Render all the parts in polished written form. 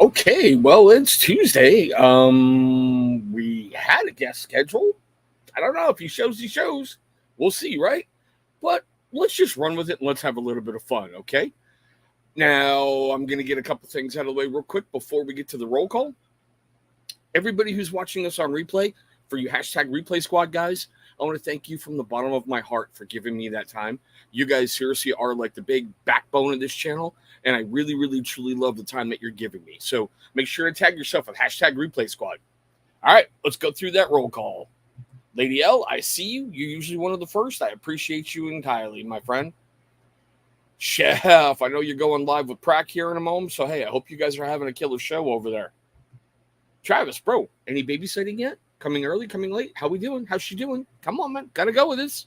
Okay, well, it's Tuesday. We had a guest scheduled. I don't know if he shows. He shows. We'll see, right? But let's just run with it and let's have a little bit of fun, okay? Now, I'm gonna get a couple things out of the way real quick before we get to the roll call. Everybody who's watching us on replay, for you hashtag replay squad guys, I want to thank you from the bottom of my heart for giving me that time. You guys seriously are like the big backbone of this channel, and I really, really, truly love the time that you're giving me. So make sure to tag yourself with hashtag replay squad. All right, let's go through that roll call. Lady L, I see you. You're usually one of the first. I appreciate you entirely, my friend. Chef, I know you're going live with Prac here in a moment, so hey, I hope you guys are having a killer show over there. Travis, bro, any babysitting yet? Coming early, coming late? How we doing? How's she doing? Come on, man. Gotta go with this.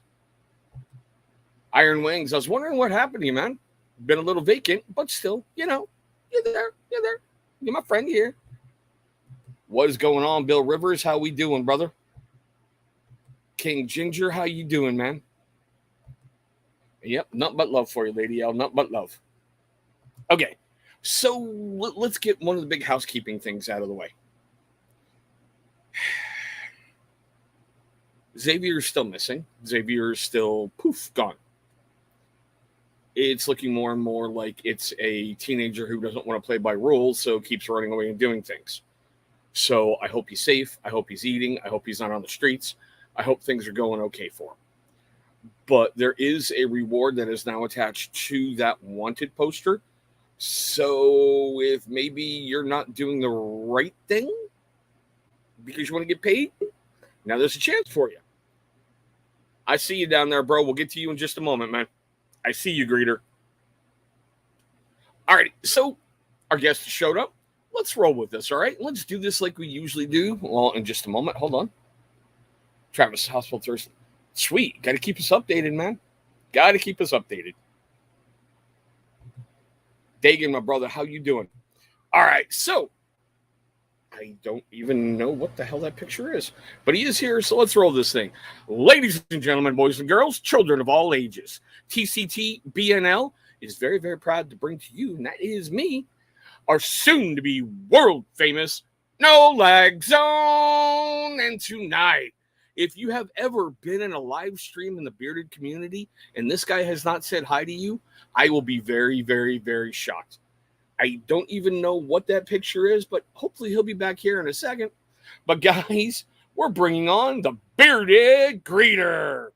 Iron Wings, I was wondering what happened to you, man. Been a little vacant, but still, you're there. You're there. You're my friend here. What is going on, Bill Rivers? How we doing, brother? King Ginger, how you doing, man? Yep, nothing but love for you, Lady L. Nothing but love. Okay, so let's get one of the big housekeeping things out of the way. Xavier is still missing. Xavier is still gone. It's looking more and more like it's a teenager who doesn't want to play by rules, so keeps running away and doing things. So I hope he's safe. I hope he's eating. I hope he's not on the streets. I hope things are going okay for him. But there is a reward that is now attached to that wanted poster. So if maybe you're not doing the right thing because you want to get paid, now there's a chance for you. I see you down there, bro. We'll get to you in just a moment, man. I see you, greeter. All right, so our guest showed up. Let's roll with this, all right? Let's do this like we usually do. Well, in just a moment. Hold on. Travis Hospital Thursday. Sweet. Got to keep us updated, man. Got to keep us updated. Dagan, my brother, how you doing? All right, so I don't even know what the hell that picture is, but he is here, so let's roll this thing. Ladies and gentlemen, boys and girls, children of all ages, TCT BNL is very, very proud to bring to you, and that is me, our soon-to-be world-famous No Lag Zone. And tonight, if you have ever been in a live stream in the bearded community and this guy has not said hi to you, I will be very, very, very shocked. I don't even know what that picture is, but hopefully he'll be back here in a second. But guys, we're bringing on the bearded greeter.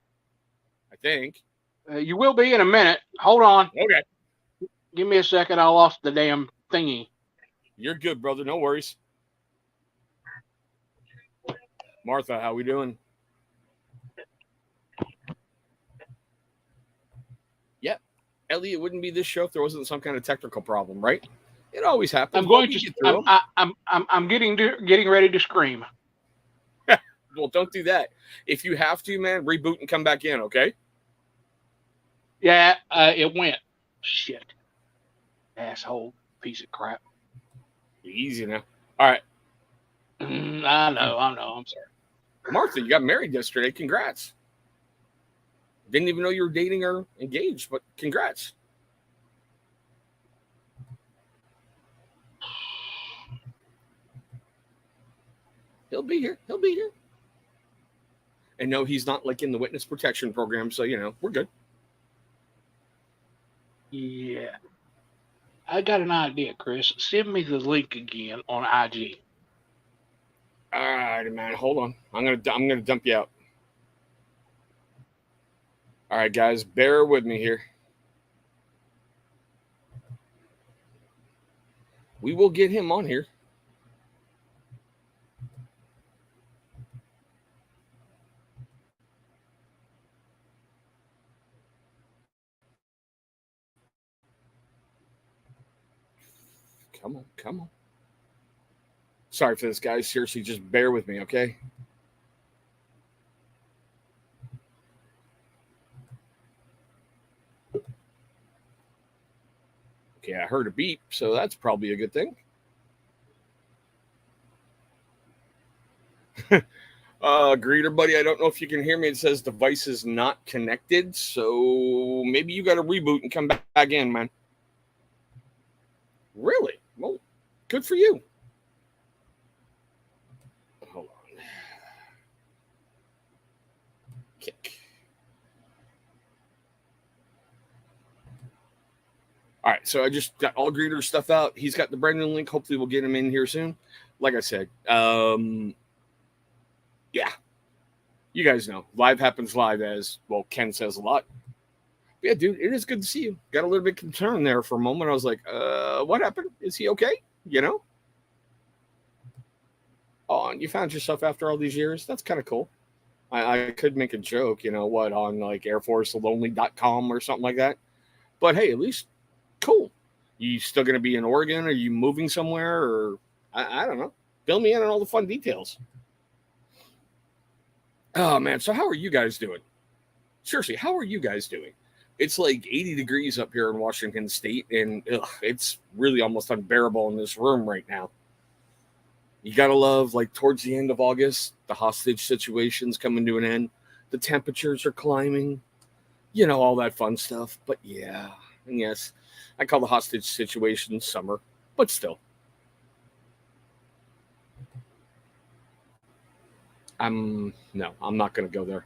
I think. You will be in a minute. Hold on. Okay. Give me a second. I lost the damn thingy. You're good, brother. No worries. Martha, how we doing? Yep. Ellie, it wouldn't be this show if there wasn't some kind of technical problem, right? It always happens. I'm getting ready to scream. Well, don't do that. If you have to, man, reboot and come back in, okay? Yeah, it went. Shit. Asshole. Piece of crap. Easy now. All right. I know. I'm sorry. Martha, you got married yesterday. Congrats. Didn't even know you were dating or engaged, but congrats. He'll be here. And no, he's not like in the witness protection program, so, we're good. Yeah. I got an idea, Chris. Send me the link again on IG. All right, man. Hold on. I'm gonna dump you out. All right, guys, bear with me here. We will get him on here. Come on. Sorry for this, guys. Seriously, just bear with me, okay? Okay, I heard a beep, so that's probably a good thing. Greeter buddy, I don't know if you can hear me. It says device is not connected, so maybe you got to reboot and come back in, man. Really? Well, Good for you. Hold on. Kick. All right, so I just got all Greeter's stuff out. He's got the brand new link. Hopefully, we'll get him in here soon. Like I said, yeah, you guys know live happens live, as well. Ken says a lot. But yeah, dude, it is good to see you. Got a little bit concerned there for a moment. I was like, what happened? Is he okay? You know? Oh, and you found yourself after all these years? That's kind of cool. I could make a joke, you know, what, on like airforcelonely.com or something like that. But hey, at least cool. You still going to be in Oregon? Are you moving somewhere? Or I don't know. Fill me in on all the fun details. Oh, man. So how are you guys doing? Seriously, how are you guys doing? It's like 80 degrees up here in Washington State, and it's really almost unbearable in this room right now. You got to love, like, towards the end of August, the hostage situation's coming to an end. The temperatures are climbing. You know, all that fun stuff. But yeah, and yes, I call the hostage situation summer, but still. I'm not going to go there.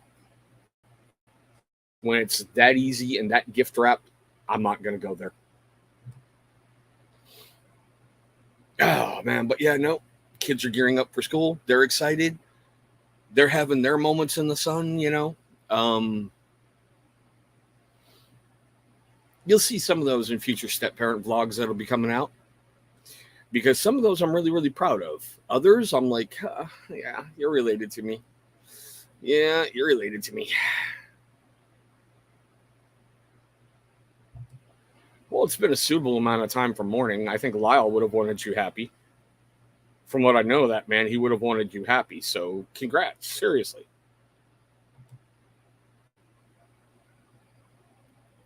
When it's that easy and that gift wrap, I'm not going to go there. Oh, man. But yeah, no, kids are gearing up for school. They're excited. They're having their moments in the sun, you know. You'll see some of those in future step-parent vlogs that'll be coming out. Because some of those I'm really, really proud of. Others, I'm like, yeah, you're related to me. Yeah, you're related to me. Well, it's been a suitable amount of time for mourning. I think Lyle would have wanted you happy. From what I know of that man, he would have wanted you happy. So congrats, seriously.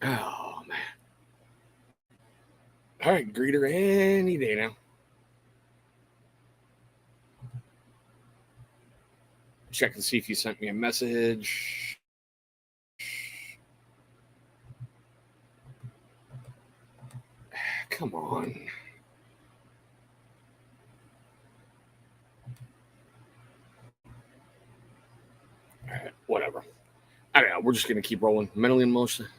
Oh, man. All right, greeter any day now. Check and see if you sent me a message. Come on. All right, whatever. I don't know. We're just going to keep rolling. Mentally and emotionally.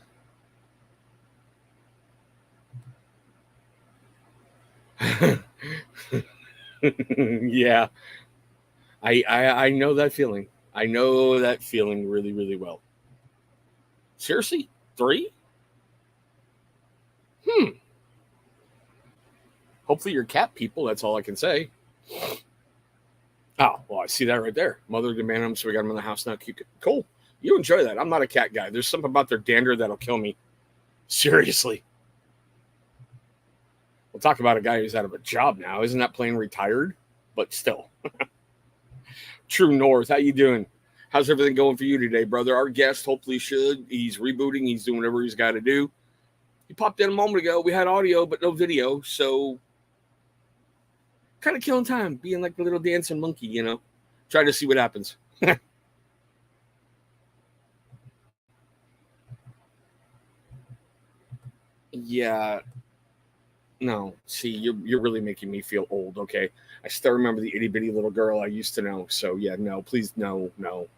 Yeah. I know that feeling. I know that feeling really, really well. Seriously? 3? Hopefully you're cat people. That's all I can say. Oh, well, I see that right there. Mother demanded them, so we got them in the house now. Cool. You enjoy that. I'm not a cat guy. There's something about their dander that'll kill me. Seriously. We'll talk about a guy who's out of a job now. Isn't that plain retired? But still. True North, how you doing? How's everything going for you today, brother? Our guest hopefully should. He's rebooting. He's doing whatever he's got to do. He popped in a moment ago. We had audio, but no video. So kind of killing time, being like the little dancing monkey, you know, trying to see what happens. Yeah. No, see, you're really making me feel old, okay? I still remember the itty-bitty little girl I used to know. So, yeah, no, please, no. No,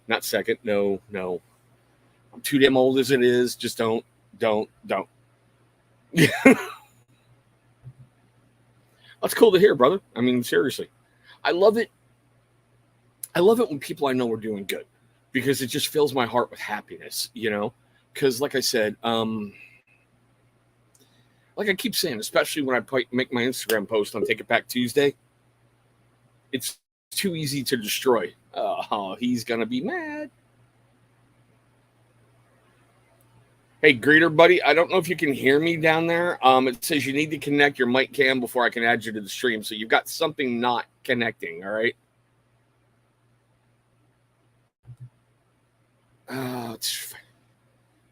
not second. No. I'm too damn old as it is. Just don't. That's cool to hear, brother. I mean, seriously. I love it. I love it when people I know are doing good because it just fills my heart with happiness, you know? Because, like I said, like I keep saying, especially when I make my Instagram post on Take It Back Tuesday, it's too easy to destroy. Oh, he's going to be mad. Hey, greeter buddy, I don't know if you can hear me down there. It says you need to connect your mic cam before I can add you to the stream. So you've got something not connecting, all right?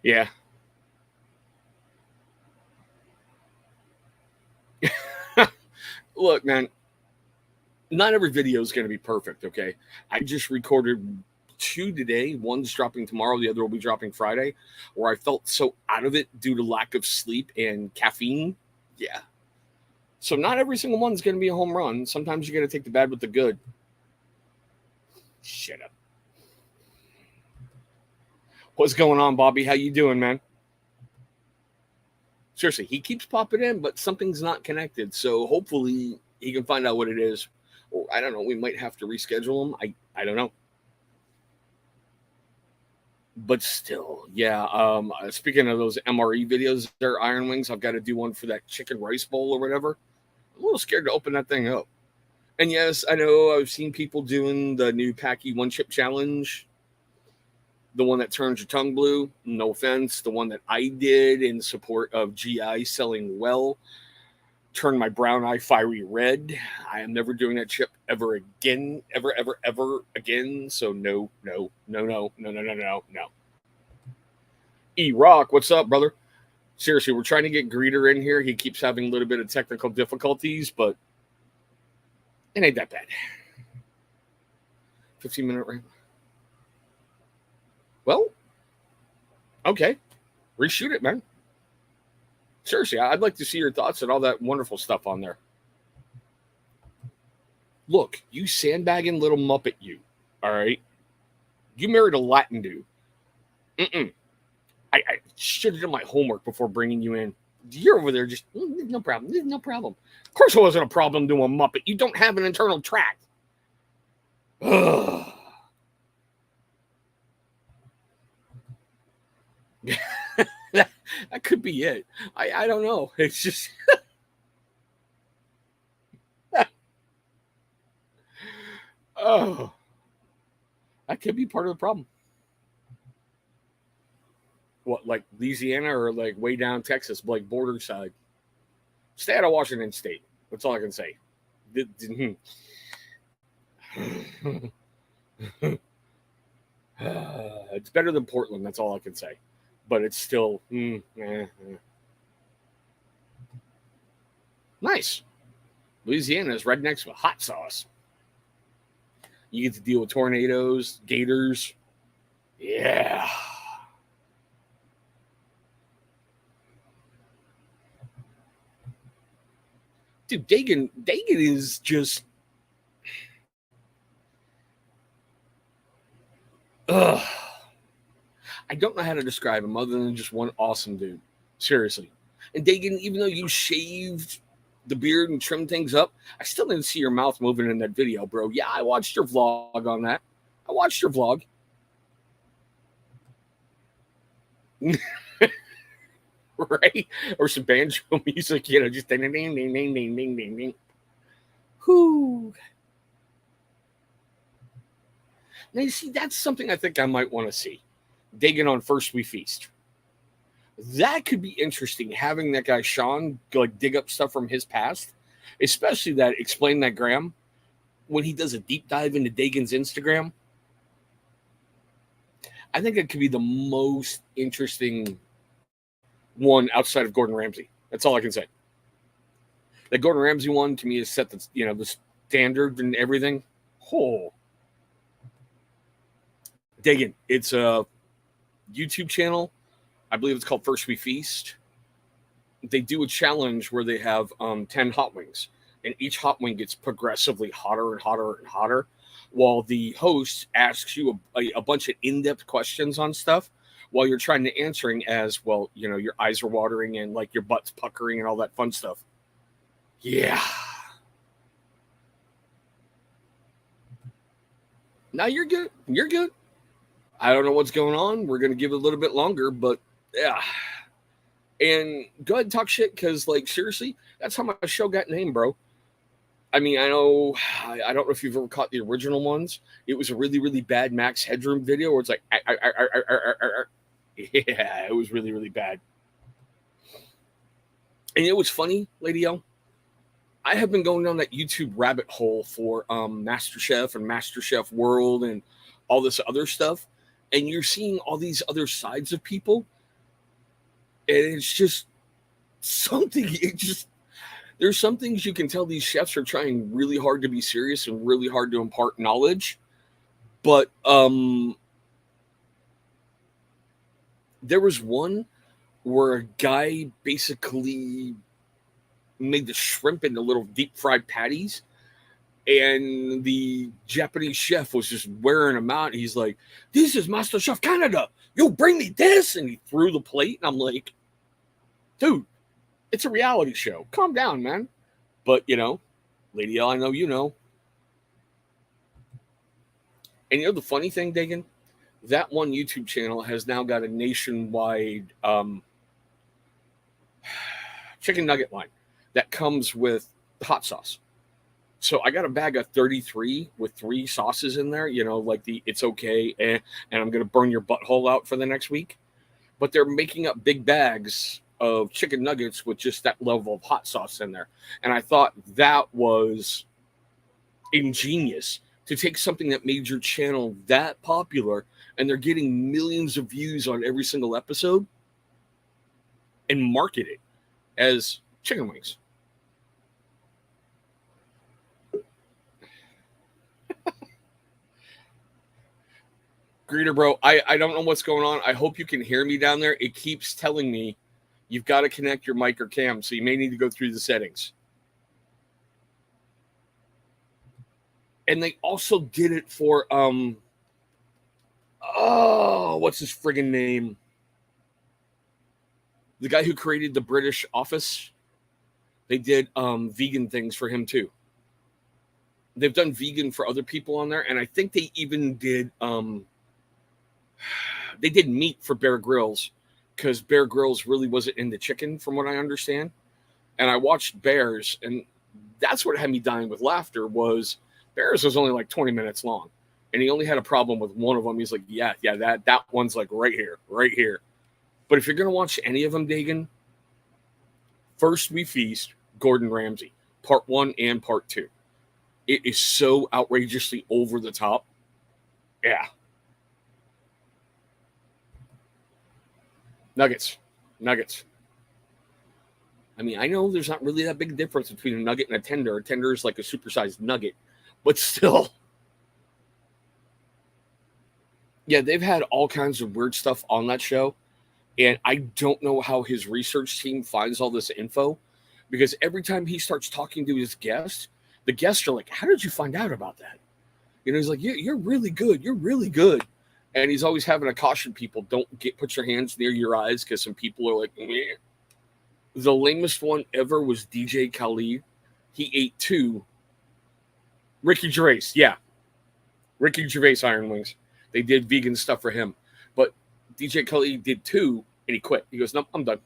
Yeah. Look, man, not every video is going to be perfect, okay? I just recorded 2 today. One's dropping tomorrow. The other will be dropping Friday, where I felt so out of it due to lack of sleep and caffeine. Yeah. So not every single one's going to be a home run. Sometimes you got to take the bad with the good. Shut up. What's going on, Bobby? How you doing, man? Seriously, he keeps popping in, but something's not connected. So hopefully he can find out what it is. Or I don't know. We might have to reschedule him. I don't know. But still, yeah. Speaking of those MRE videos, they're Iron Wings. I've got to do one for that chicken rice bowl or whatever. I'm a little scared to open that thing up. And yes, I know I've seen people doing the new Packy One Chip Challenge, the one that turns your tongue blue. No offense, the one that I did in support of GI selling well turned my brown eye fiery red. I am never doing that chip ever again, ever again. So no. E-Rock, what's up, brother? Seriously, we're trying to get Greeter in here. He keeps having a little bit of technical difficulties, but it ain't that bad. 15-minute rant. Well, okay. Reshoot it, man. Seriously, I'd like to see your thoughts on all that wonderful stuff on there. Look, you sandbagging little Muppet, you. All right? You married a Latin dude. I should have done my homework before bringing you in. You're over there just, no problem. No problem. Of course it wasn't a problem to a Muppet. You don't have an internal tract. Ugh. that could be it. I don't know. It's just... oh. That could be part of the problem. What, like Louisiana or like way down Texas, like border side? Stay out of Washington State. That's all I can say. It's better than Portland. That's all I can say. But it's still nice. Louisiana is right next to hot sauce. You get to deal with tornadoes, gators. Yeah. Dude, Dagan is just... ugh. I don't know how to describe him other than just one awesome dude. Seriously. And Dagan, even though you shaved the beard and trimmed things up, I still didn't see your mouth moving in that video, bro. Yeah, I watched your vlog on that. I watched your vlog. Right? Or some banjo music, just ding, ding, ding, ding, ding, ding, ding, ding, ding. Whoo. Now, you see, that's something I think I might want to see. Dagan on First We Feast. That could be interesting, having that guy Sean like dig up stuff from his past, especially that Explain That Graham, when he does a deep dive into Dagan's Instagram. I think it could be the most interesting one outside of Gordon Ramsay. That's all I can say. The Gordon Ramsay one to me is set the standard and everything. Oh, Dagan, it's a YouTube channel. I believe it's called First We Feast. They do a challenge where they have 10 hot wings, and each hot wing gets progressively hotter and hotter and hotter, while the host asks you a bunch of in-depth questions on stuff while you're trying to answering as well. Your eyes are watering and like your butt's puckering and all that fun stuff. Yeah. Now you're good. You're good. I don't know what's going on. We're going to give it a little bit longer, but yeah. And go ahead and talk shit, because, like, seriously, that's how my show got named, bro. I mean, I don't know if you've ever caught the original ones. It was a really, really bad Max Headroom video where it's like, yeah, it was really, really bad. And it was funny, Lady L. I have been going down that YouTube rabbit hole for MasterChef and MasterChef World and all this other stuff. And you're seeing all these other sides of people. And it's just something, there's some things you can tell these chefs are trying really hard to be serious and really hard to impart knowledge. But there was one where a guy basically made the shrimp into little deep fried patties. And the Japanese chef was just wearing them out. He's like, "This is Master Chef Canada. You bring me this." And he threw the plate. And I'm like, dude, it's a reality show. Calm down, man. But, Lady L, I know you know. And the funny thing, Dagan? That one YouTube channel has now got a nationwide chicken nugget line that comes with hot sauce. So I got a bag of 33 with 3 sauces in there, like the It's Okay and I'm going to burn your butthole out for the next week. But they're making up big bags of chicken nuggets with just that level of hot sauce in there. And I thought that was ingenious to take something that made your channel that popular and they're getting millions of views on every single episode and market it as chicken wings. Greeter, bro, I don't know what's going on. I hope you can hear me down there. It keeps telling me you've got to connect your mic or cam, so you may need to go through the settings. And they also did it for, what's his friggin' name? The guy who created the British Office. They did vegan things for him, too. They've done vegan for other people on there, and I think they even did... they did meat for Bear Grylls because Bear Grylls really wasn't into chicken from what I understand. And I watched Bears and that's what had me dying with laughter was Bears was only like 20 minutes long and he only had a problem with one of them. He's like, yeah, that one's like right here. But if you're going to watch any of them, Dagan, First We Feast, Gordon Ramsay, part 1 and part 2. It is so outrageously over the top. Yeah. Nuggets. I mean, I know there's not really that big difference between a nugget and a tender. A tender is like a supersized nugget, but still. Yeah, they've had all kinds of weird stuff on that show, and I don't know how his research team finds all this info, because every time he starts talking to his guests, the guests are like, "How did you find out about that?" He's like, "You're really good. You're really good." And he's always having to caution people, don't put your hands near your eyes because some people are like, meh. The lamest one ever was DJ Khaled. He ate 2. Ricky Gervais, yeah. Ricky Gervais Iron Wings. They did vegan stuff for him. But DJ Khaled did 2 and he quit. He goes, "No, I'm done."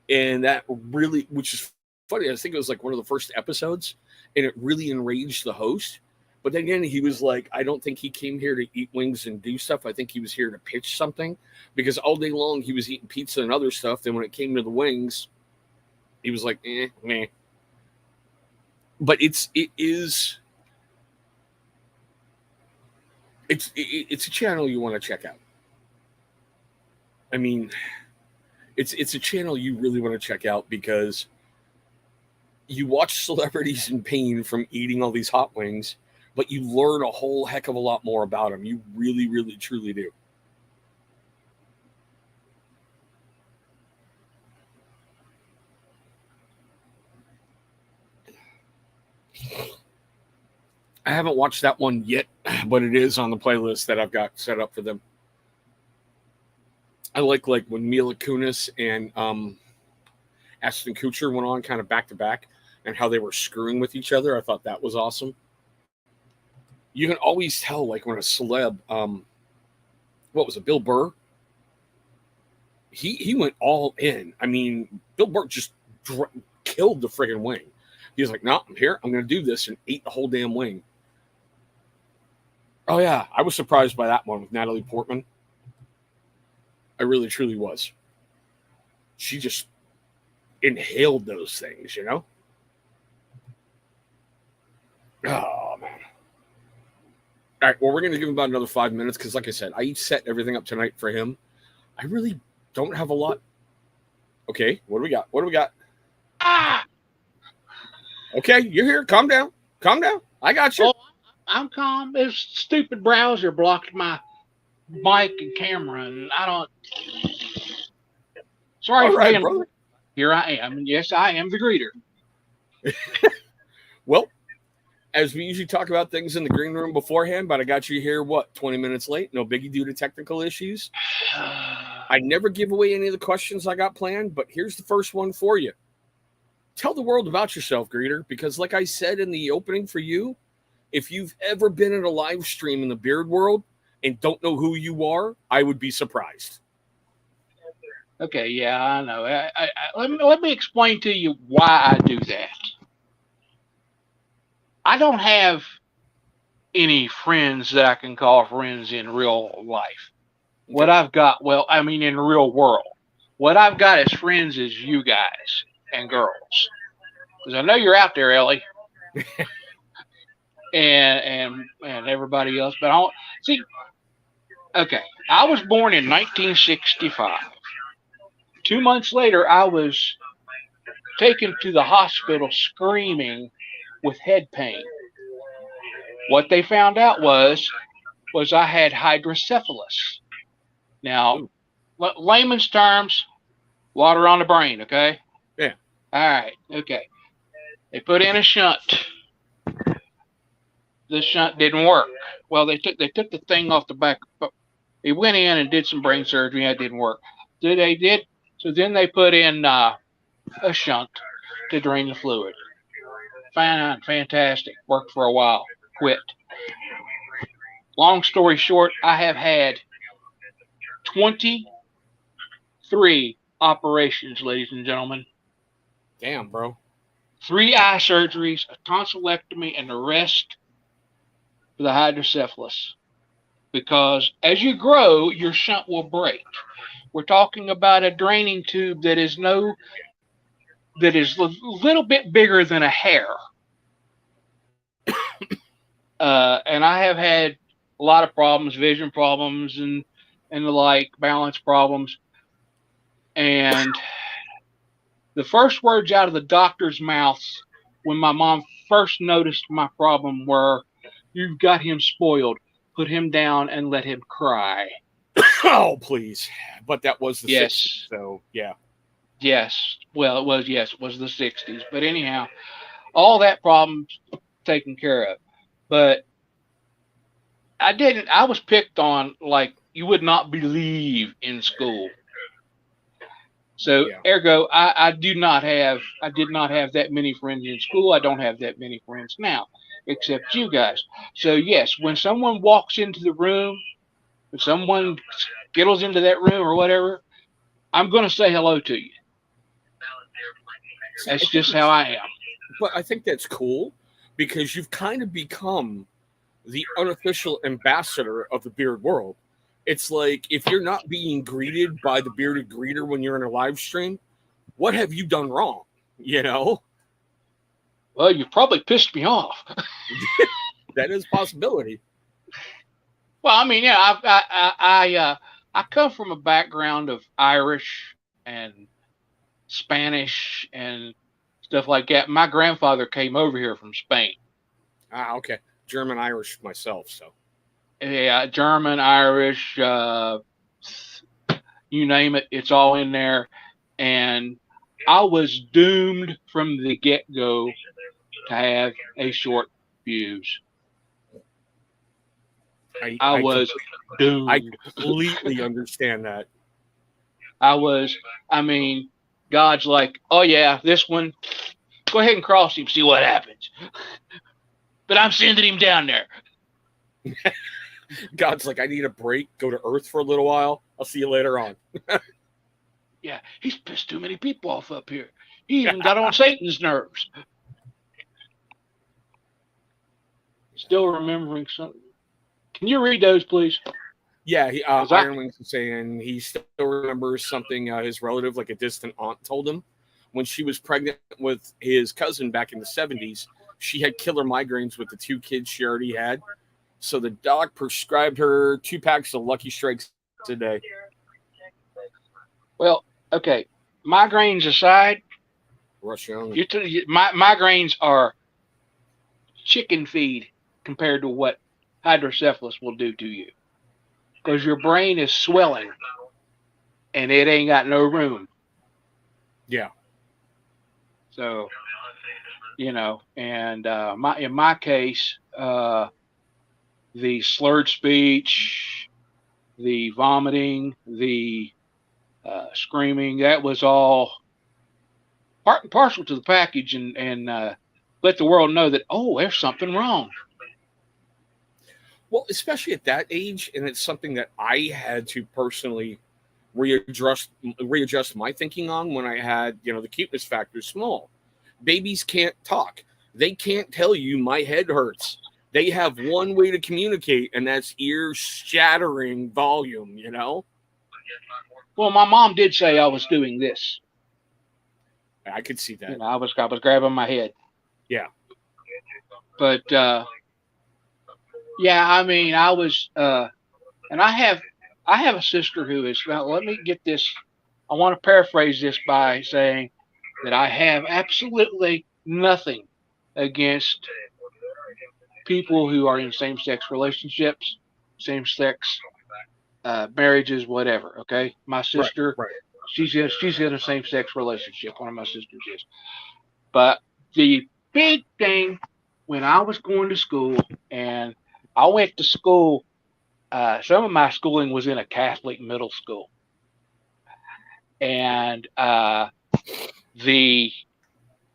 And that really, which is funny, I think it was like one of the first episodes, and it really enraged the host. But then again, he was like, I don't think he came here to eat wings and do stuff. I think he was here to pitch something because all day long he was eating pizza and other stuff. Then when it came to the wings, he was like, meh. But it's a channel you want to check out. I mean, it's a channel you really want to check out because you watch celebrities in pain from eating all these hot wings, but you learn a whole heck of a lot more about them. You really, really, truly do. I haven't watched that one yet, but it is on the playlist that I've got set up for them. I like when Mila Kunis and Ashton Kutcher went on kind of back to back and how they were screwing with each other. I thought that was awesome. You can always tell, like, when a celeb, what was it, Bill Burr? He went all in. I mean, Bill Burr just killed the friggin' wing. He was like, "No, I'm here. I'm going to do this," and ate the whole damn wing. Oh, yeah. I was surprised by that one with Natalie Portman. I really, truly was. She just inhaled those things, you know? Oh, man. All right, well, we're going to give him about another 5 minutes because, like I said, I set everything up tonight for him. I really don't have a lot. Okay, what do we got? Ah! Okay, you're here. Calm down. I got you. Oh, I'm calm. This stupid browser blocked my mic and camera, and I don't. Sorry all for right, being. brother. Here I am. And yes, I am the greeter. Well, as we usually talk about things in the green room beforehand, but I got you here, 20 minutes late? No biggie due to technical issues. I never give away any of the questions I got planned, but here's the first one for you. Tell the world about yourself, greeter, because like I said in the opening for you, if you've ever been in a live stream in the beard world and don't know who you are, I would be surprised. Okay, yeah, I know. Let me explain to you why I do that. I don't have any friends that I can call friends in real life. What I've got, well, I mean, in the real world, what I've got as friends is you guys and girls. Because I know you're out there, Ellie, and everybody else. But I don't see. Okay, I was born in 1965. 2 months later, I was taken to the hospital screaming with head pain. What they found out was I had hydrocephalus. Now, layman's terms, water on the brain, okay? Yeah. All right, okay. They put in a shunt. The shunt didn't work. Well, they took the thing off the back. They went in and did some brain surgery, and it didn't work. So then they put in a shunt to drain the fluid. Fine, fantastic. Worked for a while. Quit. Long story short, I have had 23 operations, ladies and gentlemen. Damn, bro. 3 eye surgeries, a tonsillectomy, and the rest for the hydrocephalus. Because as you grow, your shunt will break. We're talking about a draining tube that is a little bit bigger than a hair. And I have had a lot of problems, vision problems, and the like, balance problems. And the first words out of the doctor's mouth when my mom first noticed my problem were, "You've got him spoiled. Put him down and let him cry." Oh, please. But that was the Yes. 60s, so yeah. Yes. Well, it was the 60s. But anyhow, all that problem taken care of. But I was picked on like you would not believe in school. So ergo, I did not have that many friends in school. I don't have that many friends now, except you guys. So yes, when someone walks into the room, when someone skittles into that room or whatever, I'm going to say hello to you. That's just how I am. But I think that's cool because you've kind of become the unofficial ambassador of the beard world. It's like if you're not being greeted by the bearded greeter when you're in a live stream, what have you done wrong? You know? Well, you probably pissed me off. That is a possibility. Well, I mean, yeah, I come from a background of Irish and Spanish and stuff like that. My grandfather came over here from Spain. Ah, okay. German Irish myself, so. Yeah, German, Irish, you name it, it's all in there. And I was doomed from the get-go to have a short fuse. I was doomed. I completely understand that. I mean, God's like, oh yeah, this one, go ahead and cross him, see what happens. But I'm sending him down there. God's like, I need a break, go to Earth for a little while. I'll see you later on. Yeah, he's pissed too many people off up here. He even got on Satan's nerves. Still remembering something. Can you read those, please? Yeah, Iron Wings is saying he still remembers something his relative, like a distant aunt, told him. When she was pregnant with his cousin back in the 70s, she had killer migraines with the 2 kids she already had. So the doc prescribed her 2 packs of Lucky Strikes a day. Well, okay. Migraines aside, migraines are chicken feed compared to what hydrocephalus will do to you. Because your brain is swelling and it ain't got no room. Yeah. So, and in my case, the slurred speech, the vomiting, the screaming, that was all part and parcel to the package, and let the world know that, oh, there's something wrong. Well, especially at that age, and it's something that I had to personally readjust my thinking on when I had, the cuteness factor small. Babies can't talk. They can't tell you my head hurts. They have one way to communicate, and that's ear shattering volume, Well, my mom did say I was doing this. I could see that. I was grabbing my head. Yeah. But yeah, I mean, I was, and I have a sister who is. Well, let me get this. I want to paraphrase this by saying that I have absolutely nothing against people who are in same-sex relationships, same-sex marriages, whatever. Okay, my sister, right. she's in a same-sex relationship. One of my sisters is. But the big thing when I was going to school, and I went to school, some of my schooling was in a Catholic middle school, and the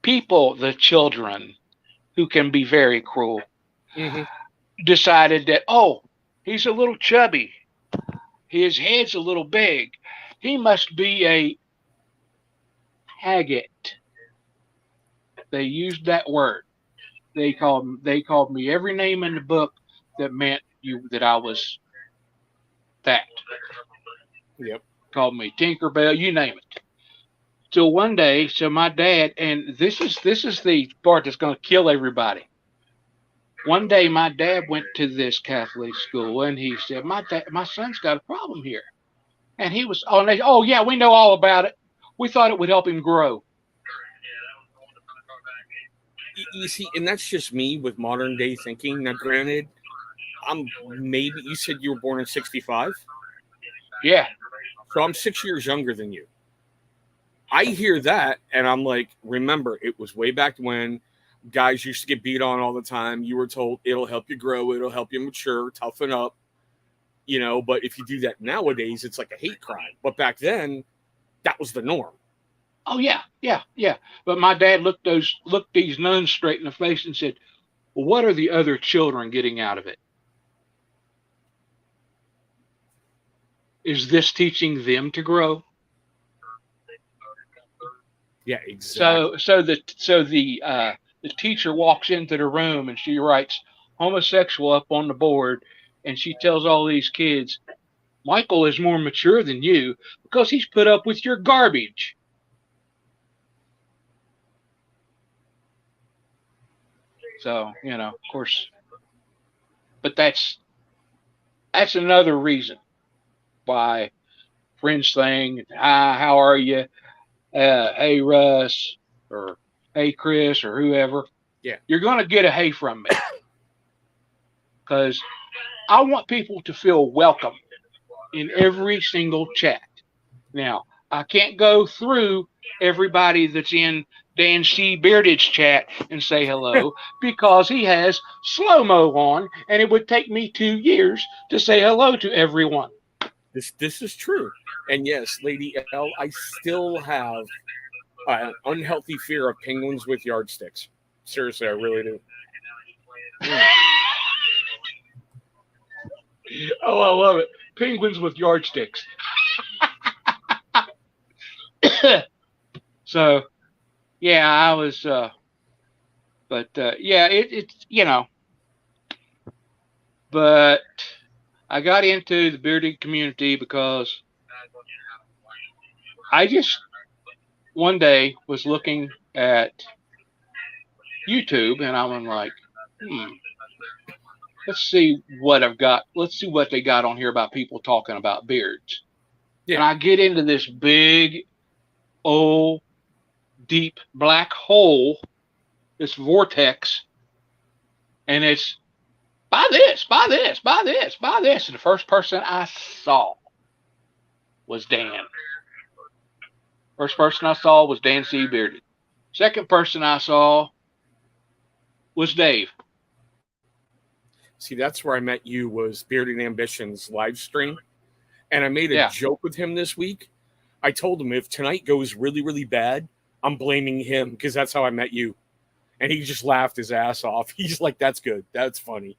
the children, who can be very cruel, decided that, oh, he's a little chubby, his head's a little big, he must be a Haggett. They used that word. They called me every name in the book that meant that I was that. Yep. Called me Tinkerbell, you name it. So one day, my dad, and this is the part that's going to kill everybody. One day, my dad went to this Catholic school, and he said, "My son's got a problem here," and he was, oh yeah, we know all about it. We thought it would help him grow. You see, and that's just me with modern day thinking. Now, granted, you said you were born in 65? Yeah. So I'm 6 years younger than you. I hear that, and I'm like, remember, it was way back when guys used to get beat on all the time. You were told it'll help you grow, it'll help you mature, toughen up, but if you do that nowadays, it's like a hate crime. But back then, that was the norm. Oh yeah. But my dad looked these nuns straight in the face and said, well, what are the other children getting out of it? Is this teaching them to grow? Yeah, exactly. So the teacher walks into the room and she writes homosexual up on the board, and she tells all these kids, Michael is more mature than you because he's put up with your garbage. So, of course, but that's another reason why friends saying, hi, how are you? Hey, Russ, or hey, Chris, or whoever. Yeah. You're going to get a hey from me. Because I want people to feel welcome in every single chat. Now, I can't go through everybody that's in Dan C. Bearded's chat and say hello because he has slow-mo on, and it would take me 2 years to say hello to everyone. This is true. And yes, Lady L, I still have an unhealthy fear of penguins with yardsticks. Seriously, I really do. Oh, I love it. Penguins with yardsticks. So, yeah, I was, yeah, it's, but I got into the bearded community because I just one day was looking at YouTube, and I was like, let's see what I've got. Let's see what they got on here about people talking about beards. Yeah. And I get into this big, old, deep black hole, this vortex, and it's buy this, buy this, buy this, buy this. And the first person I saw was Dan. First person I saw was Dan C. Bearded. Second person I saw was Dave. See, that's where I met you, was Bearded Ambitions live stream. And I made a Yeah. joke with him this week. I told him if tonight goes really, really bad, I'm blaming him because that's how I met you. And he just laughed his ass off. He's like, that's good. That's funny.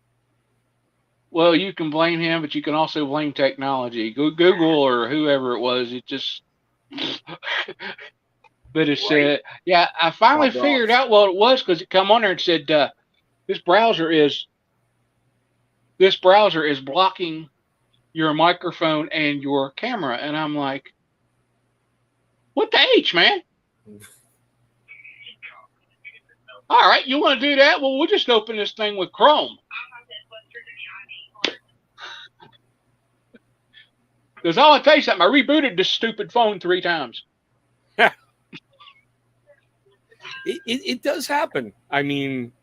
Well, you can blame him, but you can also blame technology. Google or whoever it was, it just. But it said, yeah, I finally figured out what it was because it come on there and said, this browser is blocking your microphone and your camera. And I'm like, what the H, man? All right, you want to do that? Well, we'll just open this thing with Chrome. Because I'll tell you something, I rebooted this stupid phone 3 times. It does happen. I mean,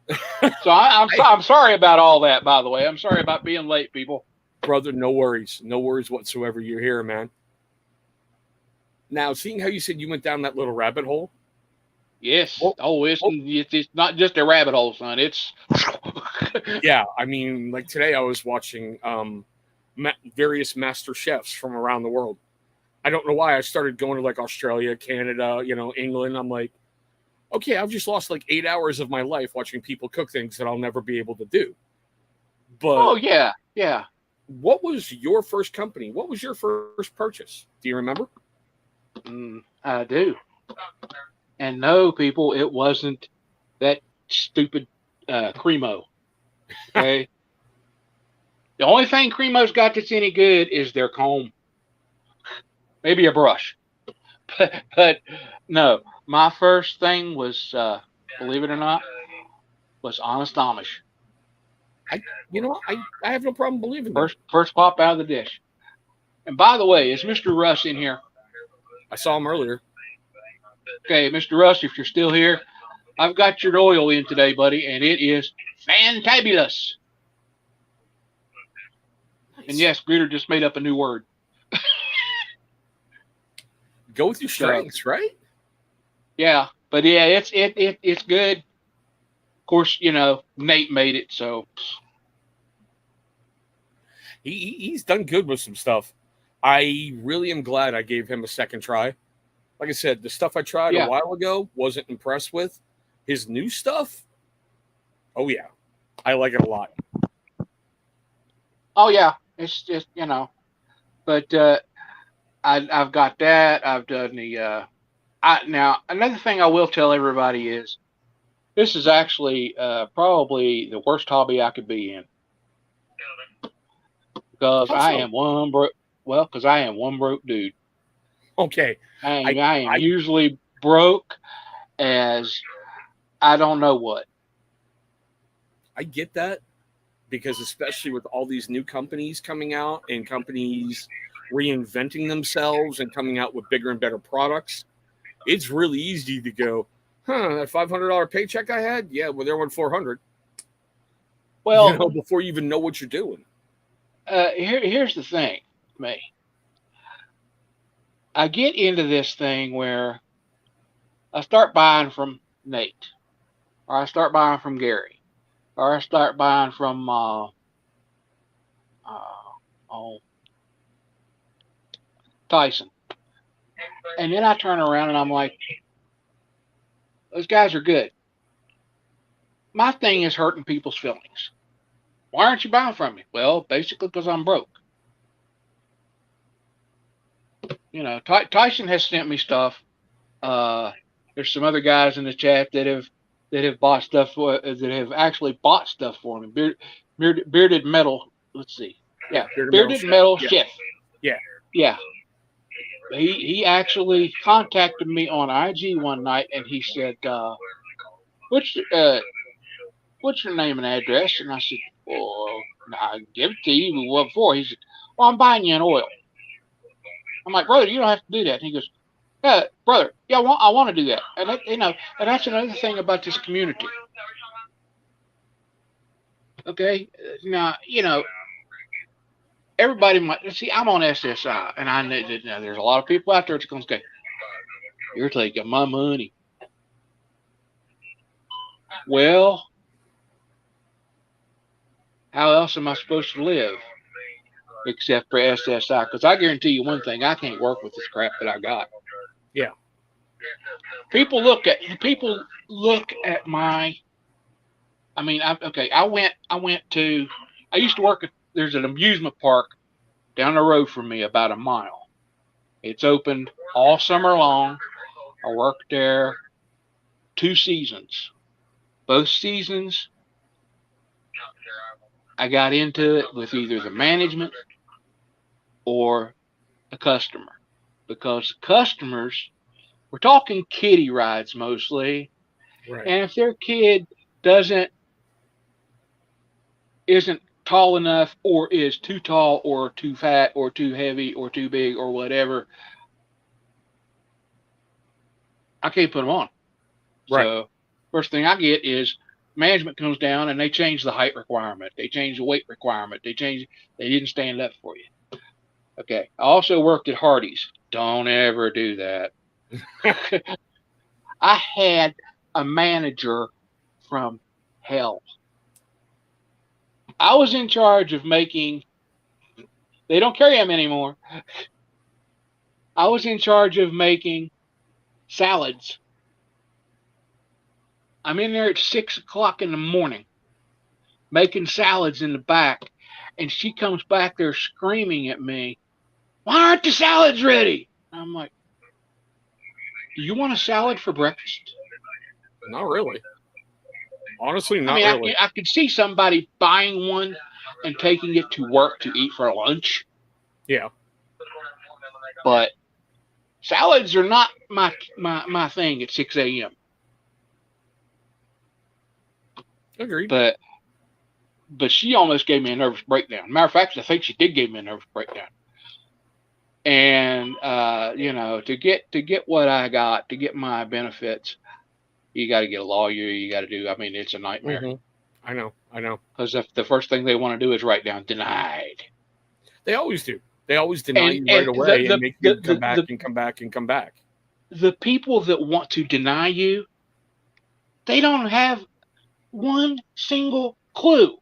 so I'm sorry about all that, by the way. I'm sorry about being late, people. Brother, no worries. No worries whatsoever. You're here, man. Now, seeing how you said you went down that little rabbit hole. Yes. It's not just a rabbit hole, son. It's. Yeah. I mean, like today I was watching various master chefs from around the world. I don't know why I started going to like Australia, Canada, England. I'm like, okay, I've just lost like 8 hours of my life watching people cook things that I'll never be able to do. But oh yeah. What was your first company? What was your first purchase? Do you remember? I do. And no, people, it wasn't that stupid Cremo. Okay. The only thing Cremo's got that's any good is their comb. Maybe a brush. But no, my first thing was, believe it or not, was Honest Amish. I have no problem believing that. First pop out of the dish. And by the way, is Mr. Russ in here? I saw him earlier. Okay, Mr. Russ, if you're still here, I've got your oil in today, buddy, and it is fantabulous. Nice. And yes, Greeter just made up a new word. Go with your strengths, right? Yeah, but yeah, it's good. Of course, Nate made it, so he's done good with some stuff. I really am glad I gave him a second try. Like I said, the stuff I tried a while ago, wasn't impressed with. His new stuff, oh yeah, I like it a lot. Oh yeah, it's just but I've got that. I've done the. Now another thing I will tell everybody is, this is actually probably the worst hobby I could be in, because I am one broke. Well, because I am one broke dude. Okay. I am usually broke as I don't know what. I get that, because especially with all these new companies coming out and companies reinventing themselves and coming out with bigger and better products, it's really easy to go, that $500 paycheck I had? Yeah, well, there went $400. Well, before you even know what you're doing. Here's the thing, May. I get into this thing where I start buying from Nate, or I start buying from Gary, or I start buying from Tyson. And then I turn around and I'm like, those guys are good. My thing is hurting people's feelings. Why aren't you buying from me? Well, basically because I'm broke. Tyson has sent me stuff. There's some other guys in the chat that have bought stuff that have actually bought stuff for me. Bearded Metal. Let's see. Yeah, Bearded Metal Chef. Yeah. He actually contacted me on IG one night, and he said, "What's your name and address?" And I said, "Well, I give it to you. What for?" He said, "Well, I'm buying you an oil." I'm like, "Brother, you don't have to do that." And he goes, "Yeah, brother, yeah, I want to do that." And and that's another thing about this community. Okay, now everybody might see. I'm on SSI, and I know there's a lot of people out there that's going to say, You're taking my money. Well, how else am I supposed to live except for SSI? Because I guarantee you one thing: I can't work with this crap that I got. Yeah. People look at my. I mean, I went to. I used to work at. There's an amusement park down the road from me, about a mile. It's opened all summer long. I worked there 2 seasons. Both seasons, I got into it with either the management or a customer, because customers, we're talking kiddie rides mostly, Right. and if their kid isn't tall enough, or is too tall or too fat or too heavy or too big or whatever, I can't put them on. Right. So first thing I get is management comes down and they change the height requirement, they change the weight requirement, they didn't stand up for you. Okay. I also worked at Hardee's. Don't ever do that. I had a manager from hell. I was in charge of making, they don't carry them anymore. I was in charge of making salads. I'm in there at 6 o'clock in the morning making salads in the back, and she comes back there screaming at me, "Why aren't the salads ready?" I'm like, "Do you want a salad for breakfast?" Not really. Honestly, not I mean, really. I could see somebody buying one and taking it to work to eat for lunch, Yeah. but salads are not my thing at 6 a.m. Agreed. But she almost gave me a nervous breakdown. Matter of fact, I think she did give me a nervous breakdown. And to get what I got, to get my benefits, you got to get a lawyer. You got to do. I mean, it's a nightmare. I know. Because the first thing they want to do is write down denied. They always do. They always deny you right away and make you come back and come back and come back. The people that want to deny you, they don't have one single clue.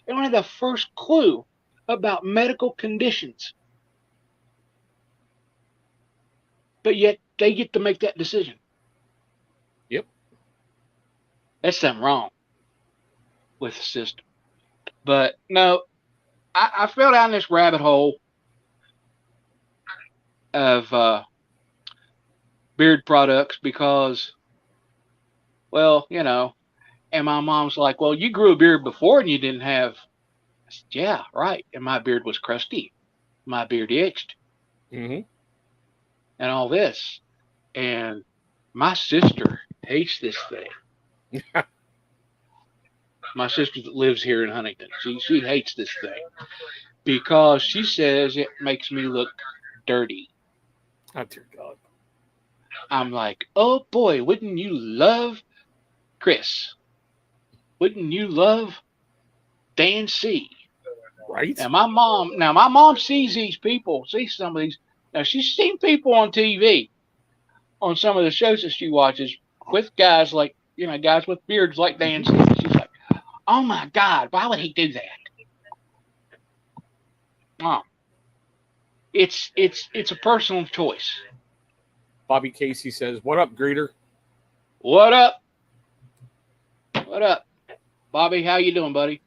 They don't have the first clue about medical conditions. But yet they get to make that decision. Yep. That's something wrong with the system. But no, I fell down this rabbit hole of beard products because, well, and my mom's like, "Well, you grew a beard before and you didn't have." I said, "Yeah, right." And my beard was crusty. My beard itched. Mm-hmm. And all this. And my sister hates this thing. My sister that lives here in Huntington, she hates this thing because she says it makes me look dirty. Oh, dear God. I'm like, oh boy, wouldn't you love Chris? Wouldn't you love Dan C? Right? And my mom sees these people, sees some of these. Now she's seen people on TV, on some of the shows that she watches with guys like, guys with beards like Dan C. She's like, oh my God, why would he do that? Mom, it's a personal choice. Bobby Casey says, "What up, greeter?" What up? What up, Bobby? How you doing, buddy?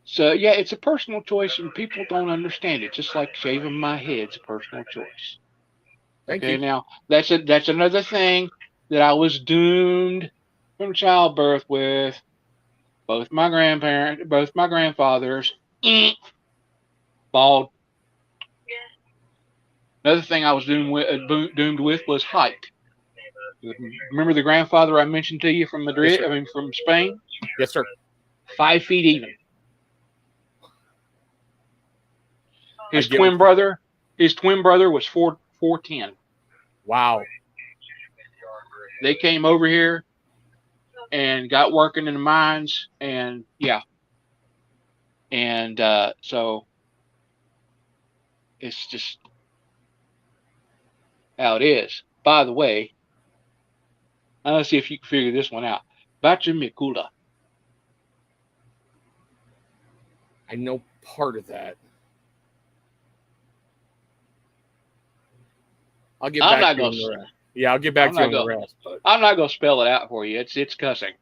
So yeah, it's a personal choice, and people don't understand it. Just like shaving my head's a personal choice. Thank Okay, you. now that's another thing that I was doomed from childbirth with. Both my grandfathers, bald. Another thing I was doomed with was height. Remember the grandfather I mentioned to you from Madrid? Yes, I mean, from Spain. Yes, sir. 5 feet even. His I get twin brother was 4'10". Wow. They came over here and got working in the mines, and yeah. And so it's just how it is. by the way, let's see if you can figure this one out. Bachimikula. I know part of that. I'll get I'm back not to you on gonna. the rest. Yeah, I'll get back I'm to you not on the gonna. rest. But I'm not gonna spell it out for you. It's cussing.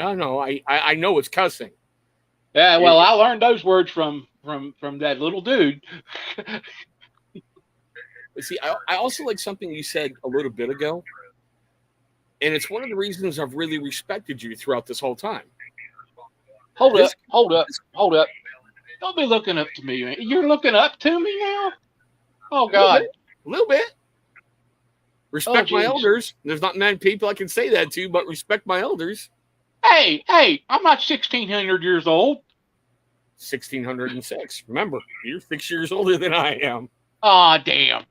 I know. I know it's cussing. Yeah, well, I learned those words from that little dude. See, I also like something you said a little bit ago, and it's one of the reasons I've really respected you throughout this whole time. Hold up. Don't be looking up to me. Man. You're looking up to me now? Oh, God. A little bit. Respect my geez. elders. There's not many people I can say that to, but respect my elders. Hey, I'm not 1,600 years old. 1606. Remember, you're 6 years older than I am. Aw, damn.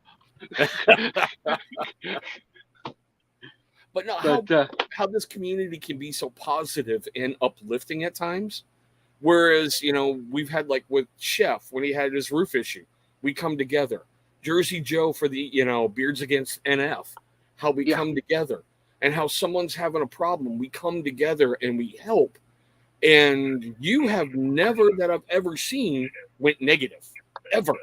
But no, how this community can be so positive and uplifting at times. Whereas, we've had like with Chef when he had his roof issue, we come together. Jersey Joe for the, Beards Against NF, how we come together. And how someone's having a problem, we come together and we help. And you have never, that I've ever seen, went negative, ever.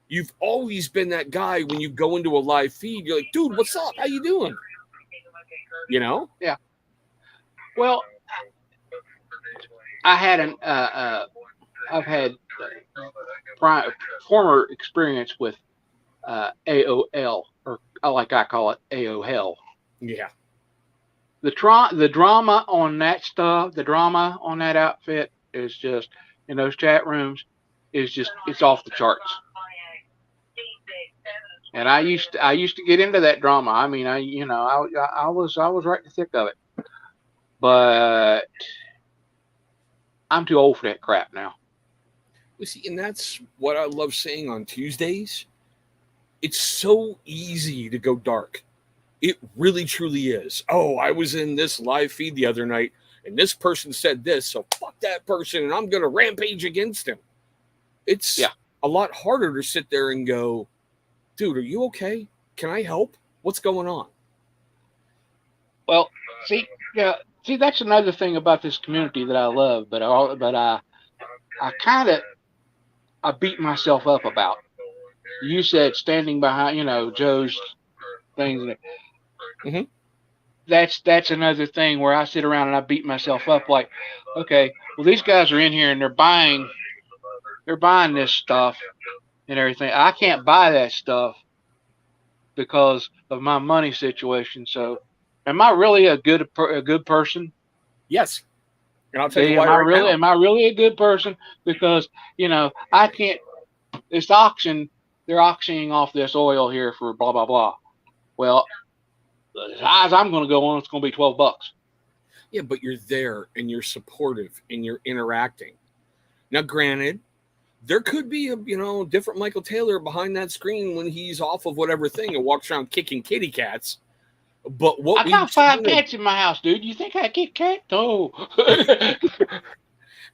You've always been that guy when you go into a live feed, you're like, dude, what's up? How you doing? Yeah. Well, I had I've had former experience with AOL, or like I call it, AOL. Yeah. The drama on that stuff, the drama on that outfit is just, in those chat rooms, it's off the charts. And I used to get into that drama. I mean, I was right in the thick of it. But I'm too old for that crap now. You see, and that's what I love saying on Tuesdays. It's so easy to go dark. It really, truly is. Oh, I was in this live feed the other night, and this person said this, so fuck that person, and I'm going to rampage against him. It's a lot harder to sit there and go, dude, are you okay? Can I help? What's going on? Well, see, that's another thing about this community that I love, but I beat myself up about. You said standing behind, Joe's things. Mm-hmm. That's another thing where I sit around and I beat myself up. Like, okay, well, these guys are in here and they're buying this stuff and everything. I can't buy that stuff because of my money situation. So, am I really a good person? Yes. And I'll tell you why. Am I really a good person? Because I can't. This auction, they're auctioning off this oil here for blah blah blah. Well, the size I'm going to go on, it's going to be $12. Yeah, but you're there and you're supportive and you're interacting. Now, granted, there could be a different Michael Taylor behind that screen when he's off of whatever thing and walks around kicking kitty cats. But I got 5 cats in my house, dude. You think I kick cats? No.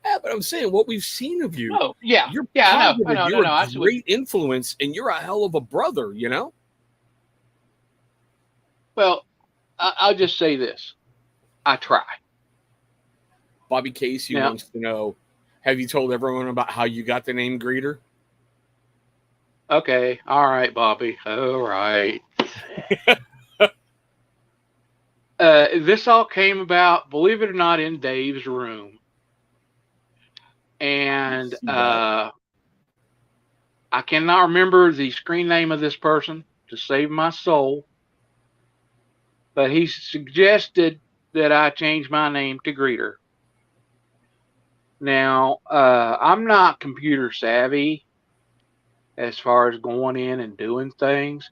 Yeah, but I'm saying what we've seen of you. Oh, yeah. You're I know. You're a great influence, and you're a hell of a brother, Well, I'll just say this. I try. Bobby Casey wants to know, have you told everyone about how you got the name Greeter? Okay. All right, Bobby. All right. This all came about, believe it or not, in Dave's room. And I cannot remember the screen name of this person to save my soul. But he suggested that I change my name to Greeter. Now, I'm not computer savvy as far as going in and doing things.